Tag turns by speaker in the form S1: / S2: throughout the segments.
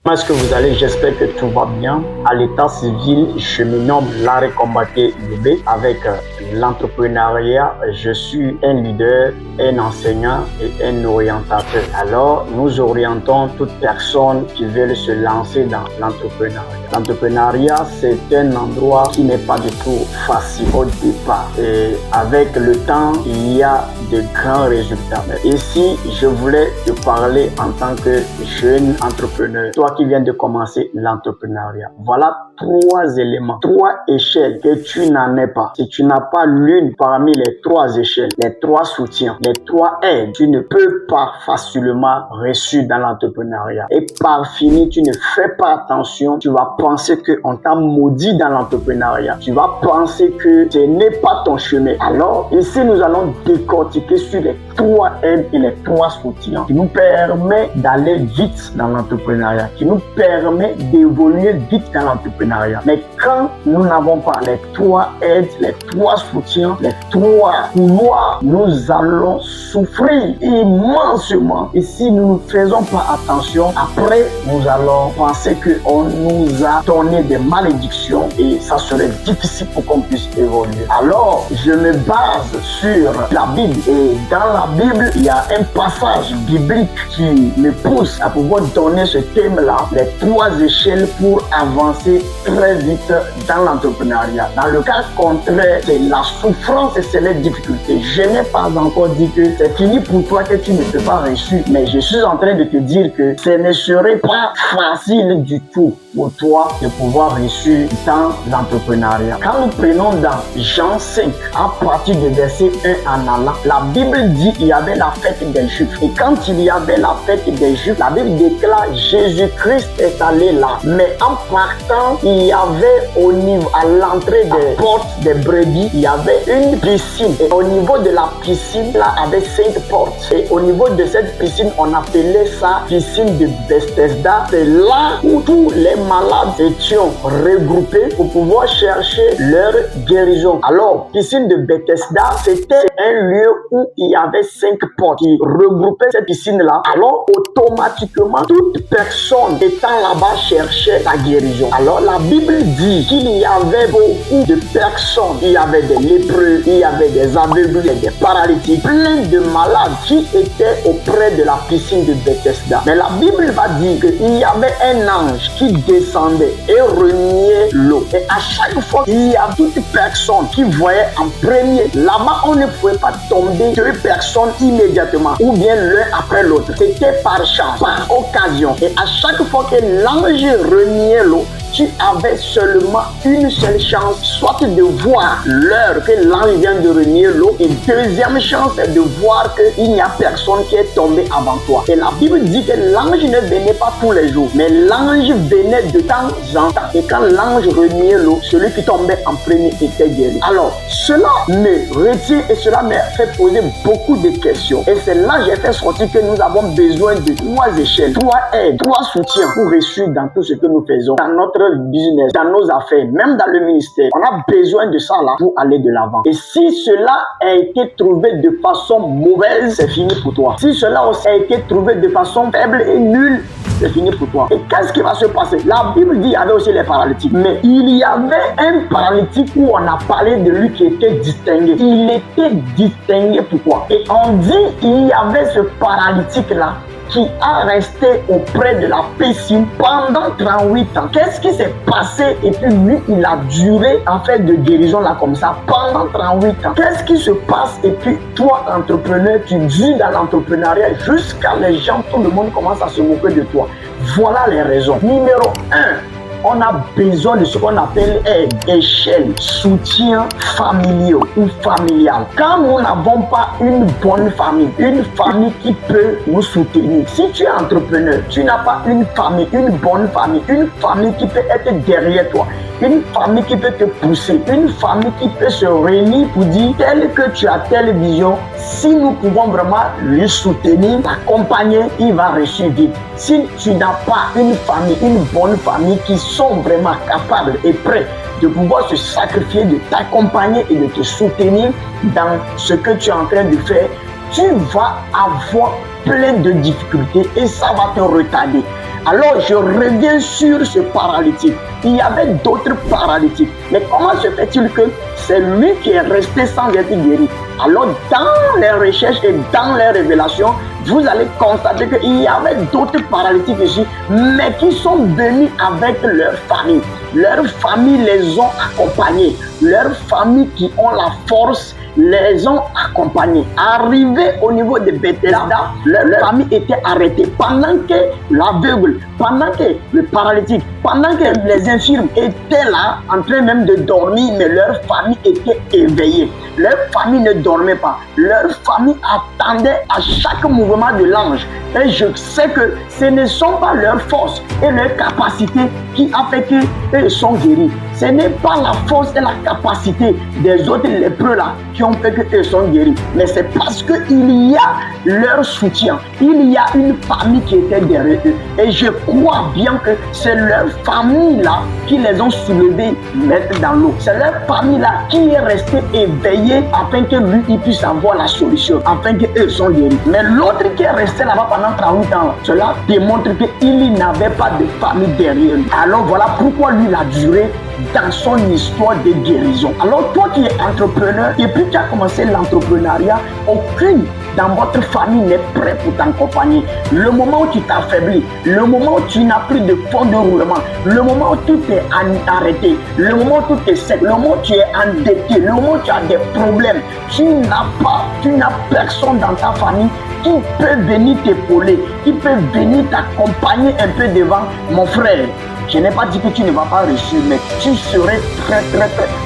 S1: Comment est-ce que vous allez? J'espère que tout va bien. À l'état civil, je me nomme Larry Combaté Loubé. Avec l'entrepreneuriat, je suis un leader, un enseignant et un orientateur. Alors, nous orientons toute personne qui veut se lancer dans l'entrepreneuriat. L'entrepreneuriat, c'est un endroit qui n'est pas du tout facile au départ. Et avec le temps, il y a de grands résultats. Ici, je voulais te parler en tant que jeune entrepreneur. Toi qui viens de commencer l'entrepreneuriat. Voilà 3 éléments, 3 échelles que tu n'en es pas. Si tu n'as pas l'une parmi les 3 échelles, les 3 soutiens, les 3 aides, tu ne peux pas facilement réussir dans l'entrepreneuriat. Et par fini, tu ne fais pas attention, tu vas penser qu'on t'a maudit dans l'entrepreneuriat. Tu vas penser que ce n'est pas ton chemin. Alors, ici, nous allons décortiquer sur les 3 aides et les 3 soutiens qui nous permettent d'aller vite dans l'entrepreneuriat, qui nous permet d'évoluer vite dans l'entrepreneuriat. Mais quand nous n'avons pas les 3 aides, les 3 soutiens, les 3 couloirs, nous allons souffrir immensément. Et si nous ne faisons pas attention, après, nous allons penser qu'on nous a donné des malédictions et ça serait difficile pour qu'on puisse évoluer. Alors, je me base sur la Bible et dans la Bible, il y a un passage biblique qui me pousse à pouvoir donner ce thème-là, les 3 échelles pour avancer très vite dans l'entrepreneuriat. Dans le cas contraire, c'est la souffrance et c'est les difficultés. Je n'ai pas encore dit que c'est fini pour toi, que tu ne peux pas réussir, mais je suis en train de te dire que ce ne serait pas facile du tout pour toi de pouvoir réussir dans l'entrepreneuriat. Quand nous prenons dans Jean 5, à partir du verset 1 en allant, la Bible dit qu'il y avait la fête des Juifs. Et quand il y avait la fête des Juifs, la Bible déclare Jésus-Christ est allé là. Mais en partant, il y avait au niveau, à l'entrée des portes des brebis, il y avait une piscine. Et au niveau de la piscine, là, avait 5 portes. Et au niveau de cette piscine, on appelait ça piscine de Bethesda. C'est là où tous les malades étaient regroupés pour pouvoir chercher leur guérison. Alors, piscine de Bethesda, c'était un lieu où il y avait 5 portes qui regroupaient cette piscine-là. Alors, automatiquement, toute personne étant là-bas cherchait la guérison. Alors, la Bible dit qu'il y avait beaucoup de personnes. Il y avait des lépreux, il y avait des aveugles, des paralytiques, plein de malades qui étaient auprès de la piscine de Bethesda. Mais la Bible va dire qu'il y avait un ange qui descendait et reniait l'eau. Et à chaque fois, il y a toute personne qui voyait en premier. Là-bas, on ne pouvait pas tomber 2 personnes immédiatement ou bien l'un après l'autre. C'était par chance, par occasion. Et à chaque fois que l'ange reniait l'eau, tu avais seulement une seule chance, soit de voir l'heure que l'ange vient de renier l'eau, et deuxième chance, c'est de voir qu'il n'y a personne qui est tombé avant toi. Et la Bible dit que l'ange ne venait pas tous les jours, mais l'ange venait de temps en temps. Et quand l'ange reniait l'eau, celui qui tombait en premier était guéri. Alors, cela me retient et cela me fait poser beaucoup de questions. Et c'est là que j'ai fait sortir que nous avons besoin de 3 échelles, 3 aides, 3 soutiens pour réussir dans tout ce que nous faisons, dans notre business, dans nos affaires, même dans le ministère. On a besoin de ça là pour aller de l'avant. Et si cela a été trouvé de façon mauvaise, c'est fini pour toi. Si cela a été trouvé de façon faible et nulle, c'est fini pour toi. Et qu'est-ce qui va se passer? La Bible dit qu'il y avait aussi les paralytiques. Mais il y avait un paralytique où on a parlé de lui qui était distingué. Il était distingué. Pourquoi? Et on dit qu'il y avait ce paralytique là qui a resté auprès de la piscine pendant 38 ans. Qu'est-ce qui s'est passé? Et puis lui, il a duré en fait de guérison là comme ça pendant 38 ans. Qu'est-ce qui se passe? Et puis toi, entrepreneur, tu vis dans l'entrepreneuriat jusqu'à les gens, tout le monde commence à se moquer de toi. Voilà les raisons. Numéro 1. On a besoin de ce qu'on appelle aide, échelle, soutien familial ou familial. Quand nous n'avons pas une bonne famille, une famille qui peut nous soutenir. Si tu es entrepreneur, tu n'as pas une famille, une bonne famille, une famille qui peut être derrière toi, une famille qui peut te pousser, une famille qui peut se réunir pour dire tel que tu as telle vision, si nous pouvons vraiment lui soutenir, l'accompagner, il va réussir vite. Si tu n'as pas une famille, une bonne famille qui sont vraiment capables et prêts de pouvoir se sacrifier, de t'accompagner et de te soutenir dans ce que tu es en train de faire, tu vas avoir plein de difficultés et ça va te retarder. Alors je reviens sur ce paralytique. Il y avait d'autres paralytiques. Mais comment se fait-il que c'est lui qui est resté sans être guéri? Alors dans les recherches et dans les révélations, vous allez constater qu'il y avait d'autres paralytiques ici, mais qui sont venus avec leur famille. Leurs familles les ont accompagnés. Leurs familles qui ont la force les ont accompagnés. Arrivés au niveau de Bethesda, leur famille était arrêtée pendant que l'aveugle, pendant que le paralytique, pendant que les infirmes étaient là en train même de dormir, mais leur famille était éveillée. Leur famille ne dormait pas. Leur famille attendait à chaque mouvement de l'ange. Et je sais que ce ne sont pas leurs forces et leurs capacités qui a fait qu'ils sont guéris. Ce n'est pas la force et la capacité des autres lépreux là qui ont fait qu'ils sont guéris. Mais c'est parce qu'il y a leur soutien. Il y a une famille qui était derrière eux. Et je crois bien que c'est leur famille là qui les ont soulevés, mettre dans l'eau. C'est leur famille là qui est restée éveillée afin que lui il puisse avoir la solution, afin qu'eux sont guéris. Mais l'autre qui est resté là-bas pendant 38 ans, cela démontre qu'il n'avait pas de famille derrière lui. Alors voilà pourquoi lui il a duré dans son histoire de guérison. Alors toi qui es entrepreneur et puis tu as commencé l'entrepreneuriat, aucune dans votre famille n'est prêt pour t'accompagner. Le moment où tu t'affaiblis, le moment où tu n'as plus de fonds de roulement, le moment où tout est arrêté, le moment où tout est sec, le moment où tu es endetté, le moment où tu as des problèmes, tu n'as personne dans ta famille qui peut venir t'épauler, qui peut venir t'accompagner un peu devant. Mon frère, je n'ai pas dit que tu ne vas pas réussir, mais tu serais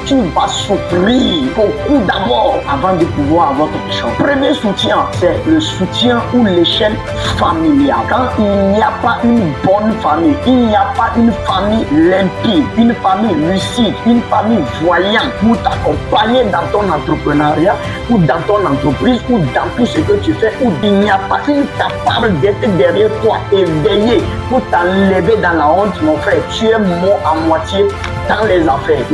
S1: tu vas souffrir beaucoup d'abord avant de pouvoir avoir quelque chose. Premier soutien, c'est le soutien ou l'échelle familiale. Quand il n'y a pas une bonne famille, il n'y a pas une famille limpide, une famille lucide, une famille voyante pour t'accompagner dans ton entrepreneuriat ou dans ton entreprise ou dans tout ce que tu fais, ou il n'y a pas une capable d'être derrière toi, éveillée pour t'enlever dans la honte, mon frère, tu es mort à moitié dans les affaires.